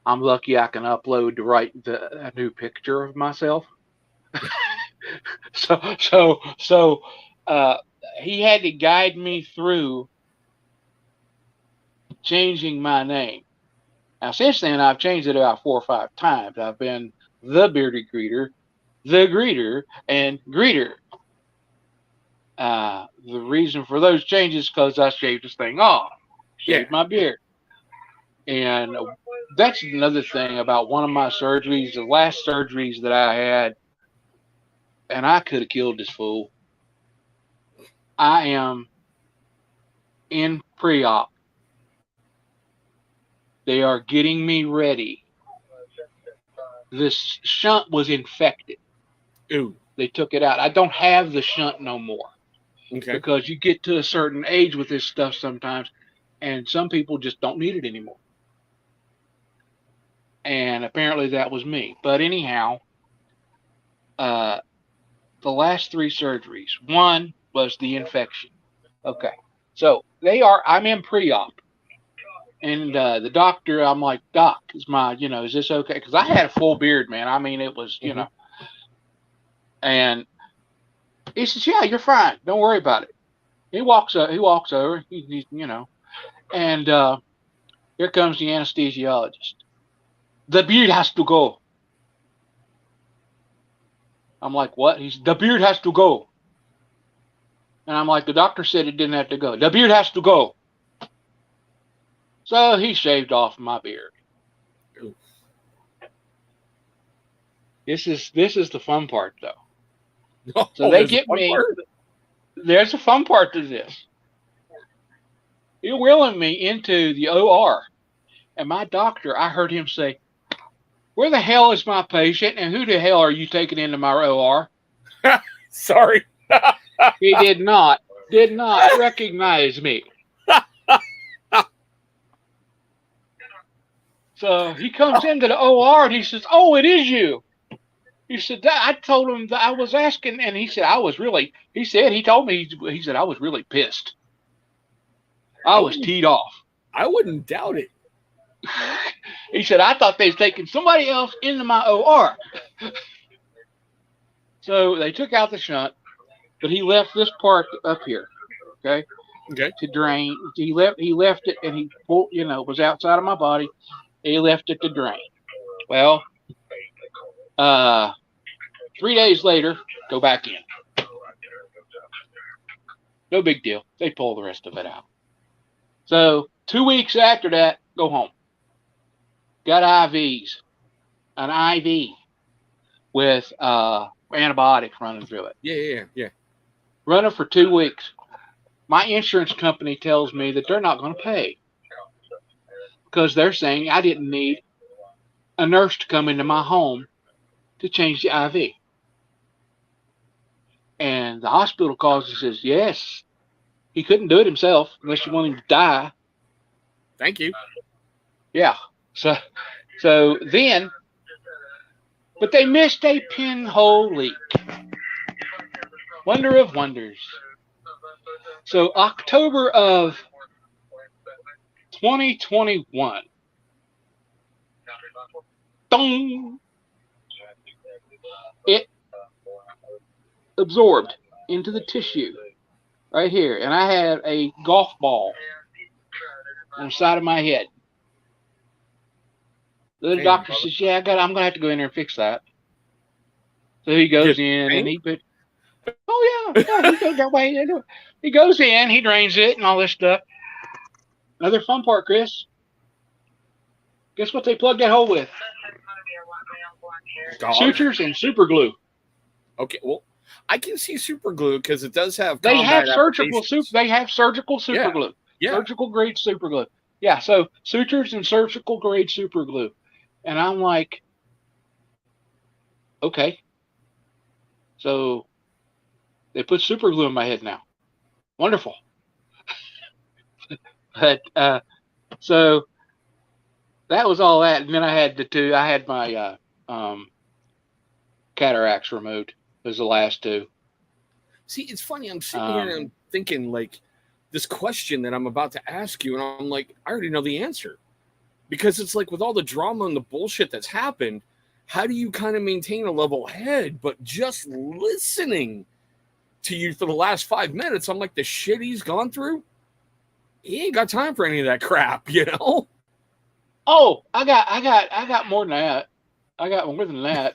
I'm lucky I can upload a new picture of myself. So he had to guide me through changing my name. Now, since then, I've changed it about 4 or 5 times. I've been the Bearded Greeter, the Greeter, and Greeter. The reason for those changes is because I shaved this thing off. Shaved my beard. And That's another thing about one of my surgeries, the last surgeries that I had, and I could have killed this fool. I am in pre-op. They are getting me ready. This shunt was infected. Ooh. They took it out. I don't have the shunt no more. Okay. Because you get to a certain age with this stuff sometimes, and some people just don't need it anymore. And apparently that was me. But anyhow, the last 3 surgeries. One was the infection. Okay. So I'm in pre-op. And the doctor, I'm like, Doc, is this okay? Because I had a full beard, man. I mean, it was, and he says, yeah, you're fine. Don't worry about it. He walks over, and here comes the anesthesiologist. The beard has to go. I'm like, what? The beard has to go. And I'm like, the doctor said it didn't have to go. The beard has to go. So he shaved off my beard. Ooh. This is the fun part, though. Oh, So they get me. Part? There's a fun part to this. You're wheeling me into the OR. And my doctor, I heard him say, where the hell is my patient? And who the hell are you taking into my OR? Sorry. He did not recognize me. So he comes into the OR and he says, oh, it is you. He said, I told him that I was asking. And he said, he told me, he said, I was really pissed. I was teed off. I wouldn't doubt it. He said, I thought they was taking somebody else into my OR. So they took out the shunt, but he left this part up here, okay, to drain. He left it, and he pulled, it was outside of my body. He left it to drain. Well, 3 days later, go back in. No big deal. They pull the rest of it out. So 2 weeks after that, go home. Got IVs, an IV with antibiotics running through it. Yeah. Running for 2 weeks. My insurance company tells me that they're not going to pay because they're saying I didn't need a nurse to come into my home to change the IV. And the hospital calls and says, yes, he couldn't do it himself unless you want him to die. Thank you. Yeah. So then, but they missed a pinhole leak. Wonder of wonders. So October of 2021, dong, it absorbed into the tissue right here, and I had a golf ball on the side of my head. The doctor says, yeah, I'm going to have to go in there and fix that. So he goes in and he put, oh, yeah, he goes that way. He goes in, he drains it and all this stuff. Another fun part, Chris. Guess what they plugged that hole with? Sutures and super glue. Okay, well, I can see super glue because it does have. They have surgical super glue. Yeah. Surgical grade super glue. Yeah, so sutures and surgical grade super glue. And I'm like, okay. So they put super glue in my head now. Wonderful. But so that was all that. And then I had my cataracts removed. Those the last 2. See, it's funny. I'm sitting here and I'm thinking like this question that I'm about to ask you, and I'm like, I already know the answer. Because it's like with all the drama and the bullshit that's happened, how do you kind of maintain a level head? But just listening to you for the last 5 minutes, I'm like, the shit he's gone through, he ain't got time for any of that crap, you know? Oh, I got more than that. I got more than that.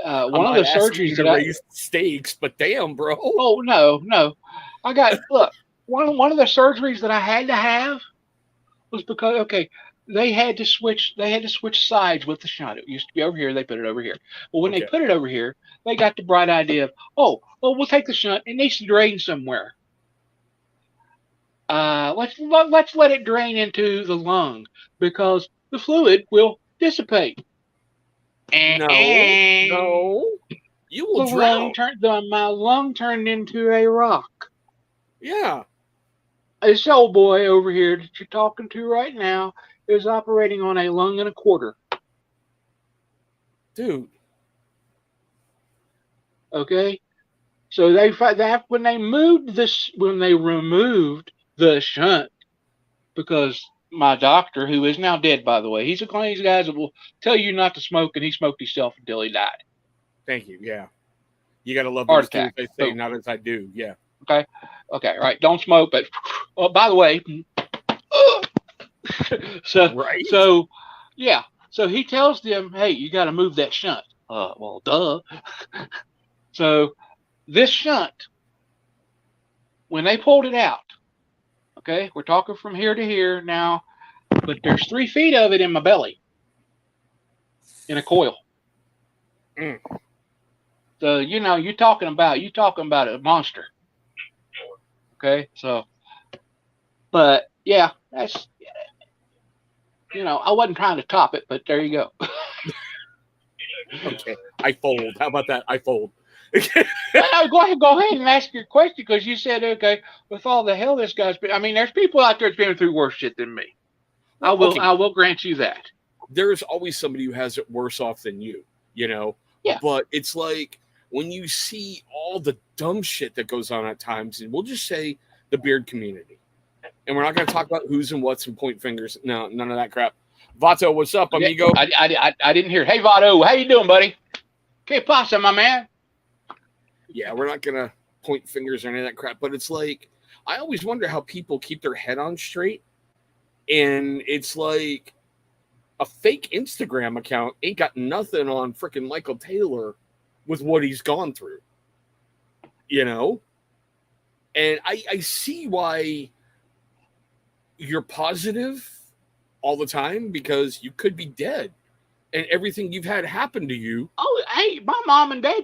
One of the surgeries that raised stakes, but damn, bro. Oh no. Look, one of the surgeries that I had to have was because they had to switch sides with the shunt. It used to be over here, they put it over here. Well, when they Okay. put it over here, they got the bright idea of, oh, well, we'll take the shunt. It needs to drain somewhere. Let's let it drain into the lung because the fluid will dissipate. No, you will drown. My lung turned into a rock. Yeah, This old boy over here that you're talking to right now is operating on a lung and a quarter. dude. Okay, so when they removed the shunt, because my doctor, who is now dead by the way, he's one of these guys that will tell you not to smoke, and he smoked himself until he died. Thank you. Yeah, you gotta love Heart those things attack. they say, So, not as I do. Yeah. okay, right. Don't smoke, but oh, by the way, Right. so yeah. So he tells them, hey, you got to move that shunt. Well, duh. So this shunt, when they pulled it out, okay, we're talking from here to here now, but there's 3 feet of it in my belly in a coil. Mm. So you're talking about a monster. Okay, so, but yeah, that's, I wasn't trying to top it, but there you go. Okay, I fold. How about that? I fold. Go ahead and ask your question, because you said, okay, with all the hell this guy's been. I mean, there's people out there that's been through worse shit than me. Well, I will grant you that. There's always somebody who has it worse off than you, Yeah. But it's like when you see all the dumb shit that goes on at times, and we'll just say the beard community, and we're not going to talk about who's and what's and point fingers. No, none of that crap. Vato, what's up, amigo? I didn't hear. Hey, Vado, how you doing, buddy? Que pasa, my man? Yeah, we're not going to point fingers or any of that crap, but it's like I always wonder how people keep their head on straight, and it's like a fake Instagram account ain't got nothing on freaking Michael Taylor with what he's gone through, And I see why you're positive all the time, because you could be dead and everything you've had happen to you. Oh, hey, my mom and dad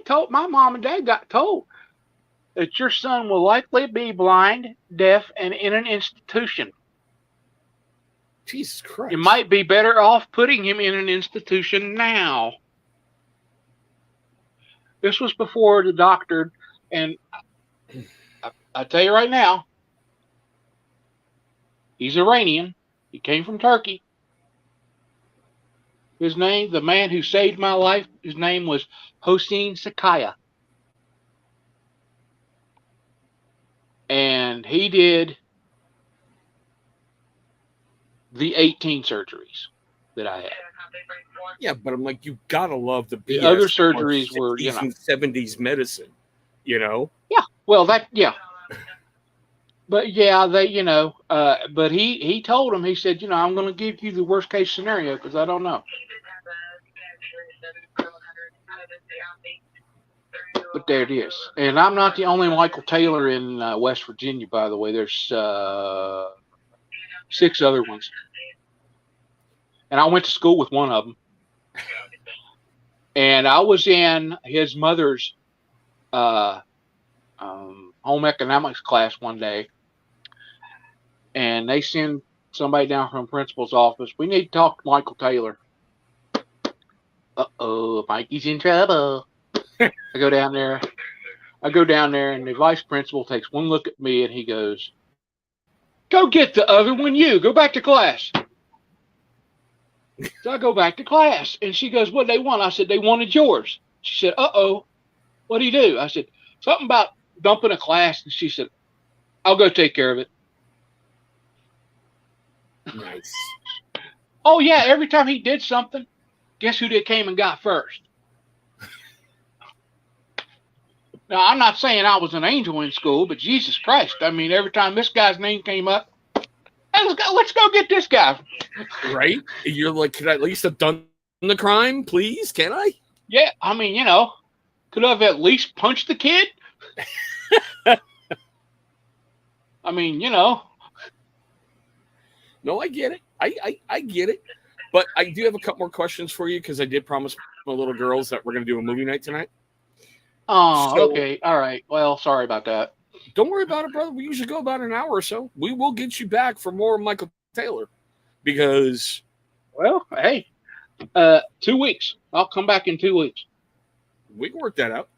got told that your son will likely be blind, deaf, and in an institution. Jesus Christ. You might be better off putting him in an institution now. This was before the doctor, and I tell you right now, he's Iranian. He came from Turkey. His name, the man who saved my life, his name was Hossein Sakaya. And he did the 18 surgeries that I had. Yeah, but I'm like, you gotta love the BS. The other surgeries were, and 70s medicine, Yeah, well, yeah. But yeah, but he told him, he said, I'm going to give you the worst case scenario because I don't know. But there it is. And I'm not the only Michael Taylor in West Virginia, by the way. There's 6 other ones. And I went to school with one of them. And I was in his mother's home economics class one day. And they send somebody down from principal's office. We need to talk to Michael Taylor. Uh-oh, Mikey's in trouble. I go down there, and the vice principal takes one look at me, and he goes, "Go get the other one, you. Go back to class." So I go back to class, and she goes, "What they want?" I said, "They wanted yours." She said, "Uh-oh, what do you do?" I said, "Something about dumping a class." And she said, "I'll go take care of it." Nice. Oh, yeah, every time he did something, guess who they came and got first? Now, I'm not saying I was an angel in school, but Jesus Christ, I mean, every time this guy's name came up, hey, let's go get this guy. Right? You're like, could I at least have done the crime, please? Can I? Yeah, I mean, could I have at least punched the kid? I mean, No, I get it. I get it, but I do have a couple more questions for you because I did promise my little girls that we're going to do a movie night tonight. Oh, So- okay. All right. Well, sorry about that. Don't worry about it, brother. We usually go about an hour or so. We will get you back for more Michael Taylor because Well, hey, 2 weeks. I'll come back in 2 weeks. we can work that out.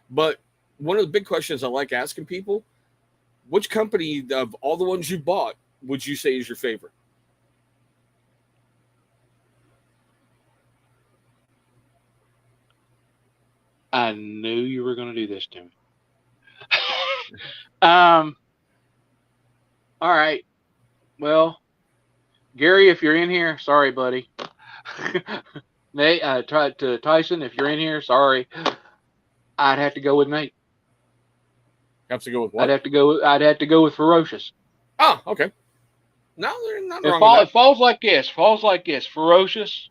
But one of the big questions I like asking people, which company of all the ones you bought would you say is your favorite? I knew you were going to do this to me. All right. Well, Gary, if you're in here, sorry, buddy. Nate, Tyson, if you're in here, sorry. I'd have to go with Nate. Have to go with what? I'd have to go with Ferocious. Oh, okay. No, there's nothing It, wrong with falls like this. Ferocious.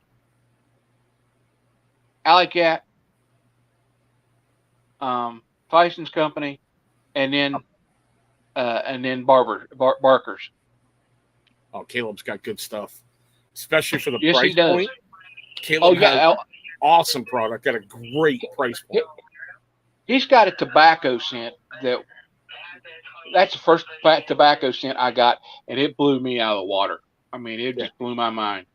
Alley Cat. Tyson's Company, and then Barker's. that. Oh, Caleb's got good stuff, especially for the Yes, price he does. point. Caleb Oh yeah, has awesome product at a great price point. he's got a tobacco scent that's the first tobacco scent I got, and it blew me out of the water. I mean, it just blew my mind.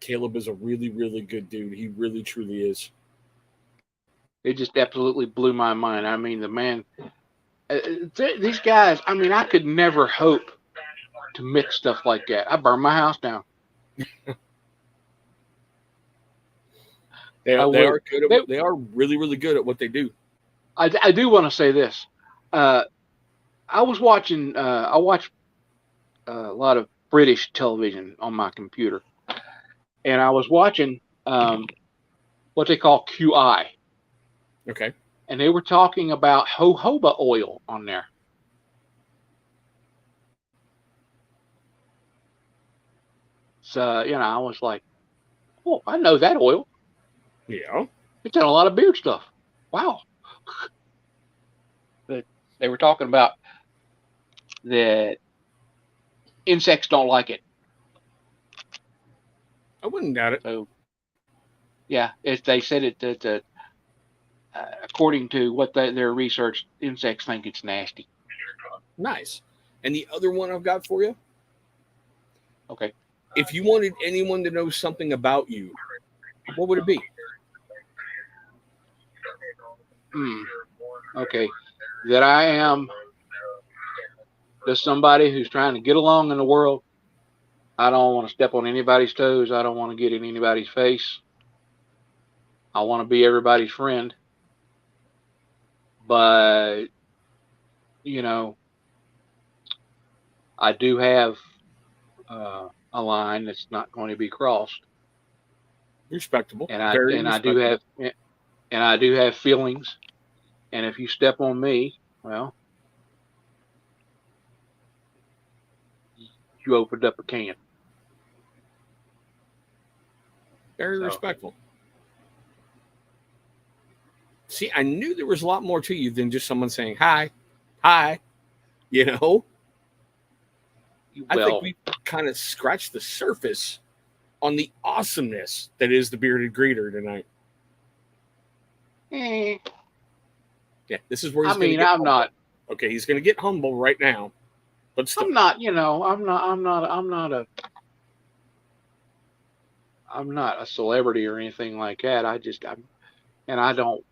Caleb is a really, really good dude. He really, truly is. It just absolutely blew my mind. I mean, the man, these guys. I mean, I could never hope to mix stuff like that. I burned my house down. They are good. They- They are really, really good at what they do. I do want to say this. I watch a lot of British television on my computer, and I was watching what they call QI, Okay. and they were talking about jojoba oil on there. So, I was like, oh, I know that oil. Yeah. It's in a lot of beard stuff. Wow. But they were talking about that insects don't like it. I wouldn't doubt it. So, yeah, they said it that according to what their research, insects think it's nasty. Nice. And the other one I've got for you, Okay. if you wanted anyone to know something about you, what would it be? Okay. That I am just somebody who's trying to get along in the world. I don't want to step on anybody's toes. I don't want to get in anybody's face. I want to be everybody's friend. But, I do have a line that's not going to be crossed. Respectable. And I Very do have feelings. And if you step on me, well, you opened up a can. Very So- respectful. See, I knew there was a lot more to you than just someone saying hi, hi. You know, I think we kind of scratched the surface on the awesomeness that is the bearded greeter tonight. Yeah, this is where he's going to get I'm humble. not. Okay, he's going to get humble right now, but still, I'm not. I'm not a celebrity or anything like that. I don't.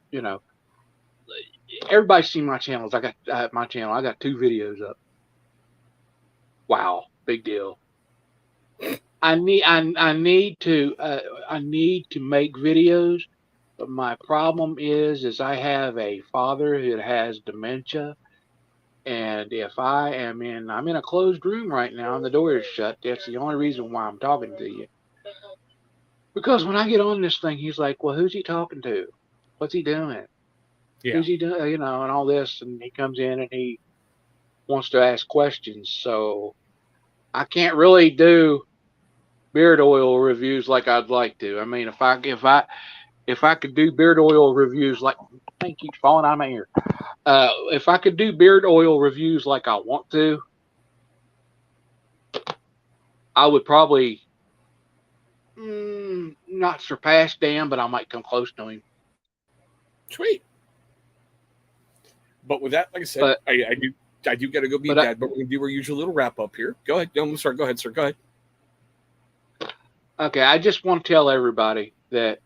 Everybody's seen my channels. I got my channel. I got 2 videos up. Wow, big deal. I need to make videos, but my problem is I have a father who has dementia, and if I'm in a closed room right now and the door is shut, that's the only reason why I'm talking to you. Because when I get on this thing, he's like, well, who's he talking to? What's he doing? Yeah. Who's he doing? And all this, and he comes in and he wants to ask questions. So I can't really do beard oil reviews like I'd like to. I mean, if I could do beard oil reviews like, thing keeps falling out of my ear. If I could do beard oil reviews like I want to, I would probably not surpass Dan, but I might come close to him. Sweet. But with that, like I said, But- I do got to go be but I- dad, but we're going to do our usual little wrap up here. Go ahead. No, I'm sorry. Go ahead, sir. Go ahead. Okay, I just want to tell everybody that,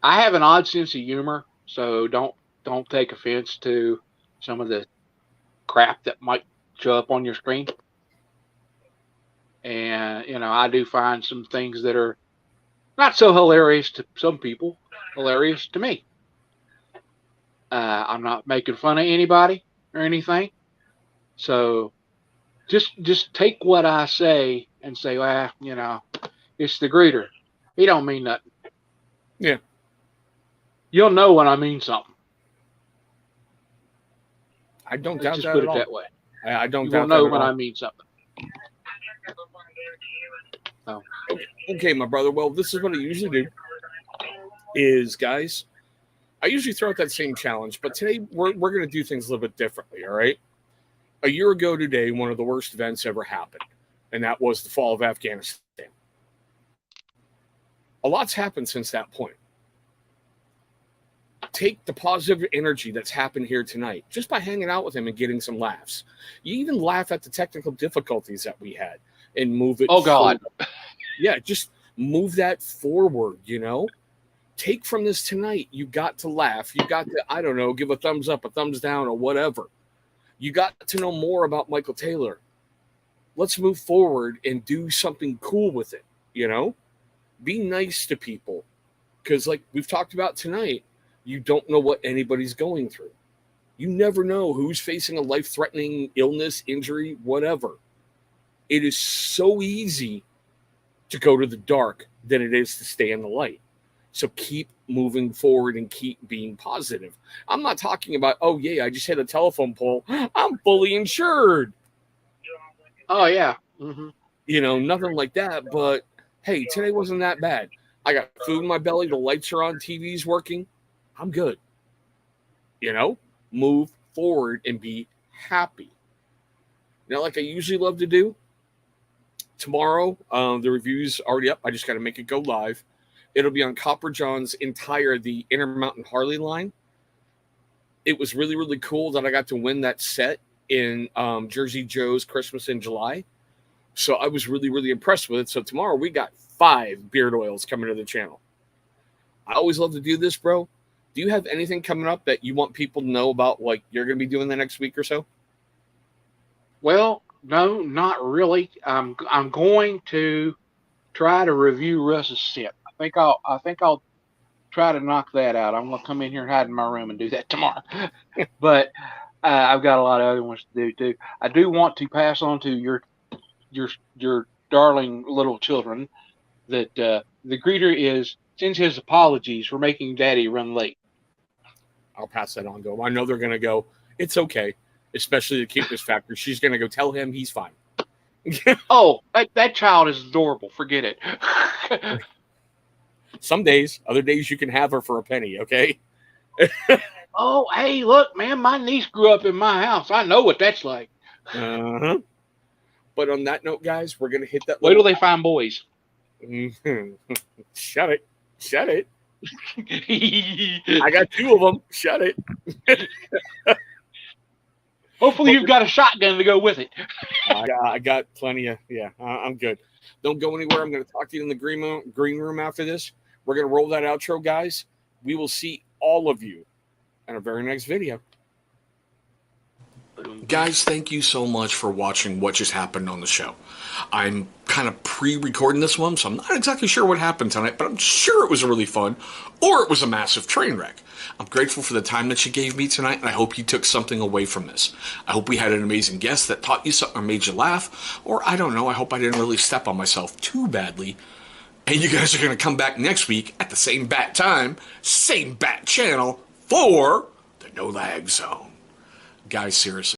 I have an odd sense of humor, so don't take offense to some of the crap that might show up on your screen. And, I do find some things that are not so hilarious to some people, hilarious to me. I'm not making fun of anybody or anything. So just take what I say and say, well, it's the greeter. He don't mean nothing. Yeah. You'll know when I mean something. I don't Let's doubt just that put at it all. that way. I don't You doubt will that know at when all. I mean something. Okay, my brother. Well, this is what I usually do. Is guys, I usually throw out that same challenge, but today we're going to do things a little bit differently. All right. A year ago today, one of the worst events ever happened, and that was the fall of Afghanistan. A lot's happened since that point. Take the positive energy that's happened here tonight just by hanging out with him and getting some laughs. You even laugh at the technical difficulties that we had and move it. Oh, God. forward. Yeah, just move that forward, Take from this tonight, you got to laugh. You got to, I don't know, give a thumbs up, a thumbs down, or whatever. You got to know more about Michael Taylor. Let's move forward and do something cool with it, Be nice to people. Because like we've talked about tonight, you don't know what anybody's going through. You never know who's facing a life-threatening illness, injury, whatever. It is so easy to go to the dark than it is to stay in the light. So keep moving forward and keep being positive. I'm not talking about, oh, yeah, I just hit a telephone pole. I'm fully insured. Oh, yeah. Mm-hmm. Nothing like that. But, hey, today wasn't that bad. I got food in my belly. The lights are on. TV's working. I'm good. Move forward and be happy. Like I usually love to do, tomorrow, the review's already up. I just got to make it go live. It'll be on Copper John's the Intermountain Harley line. It was really, really cool that I got to win that set in Jersey Joe's Christmas in July. So I was really, really impressed with it. So tomorrow we got 5 beard oils coming to the channel. I always love to do this, bro. Do you have anything coming up that you want people to know about, like you're going to be doing the next week or so? Well, no, not really. I'm going to try to review Russ's set. I think I'll try to knock that out. I'm gonna come in here and hide in my room and do that tomorrow. But I've got a lot of other ones to do too. I do want to pass on to your darling little children that the greeter sends his apologies for making Daddy run late. I'll pass that on to them. I know they're gonna go, it's okay, especially the cuteness factor. She's gonna go tell him he's fine. Oh, that child is adorable. Forget it. Some days, other days you can have her for a penny, okay? Oh, hey, look, man, my niece grew up in my house. I know what that's like. Uh-huh. But on that note, guys, we're going to hit that. Wait till they find boys. Shut it. Shut it. I got 2 of them. Shut it. Hopefully you've got a shotgun to go with it. I got plenty of, I'm good. Don't go anywhere. I'm going to talk to you in the green room after this. We're going to roll that outro, guys. We will see all of you in our very next video. Guys, thank you so much for watching what just happened on the show. I'm kind of pre-recording this one, so I'm not exactly sure what happened tonight, but I'm sure it was really fun, or it was a massive train wreck. I'm grateful for the time that you gave me tonight, and I hope you took something away from this. I hope we had an amazing guest that taught you something or made you laugh, or I don't know, I hope I didn't really step on myself too badly. And you guys are going to come back next week at the same bat time, same bat channel for the No Lag Zone. Guys, seriously.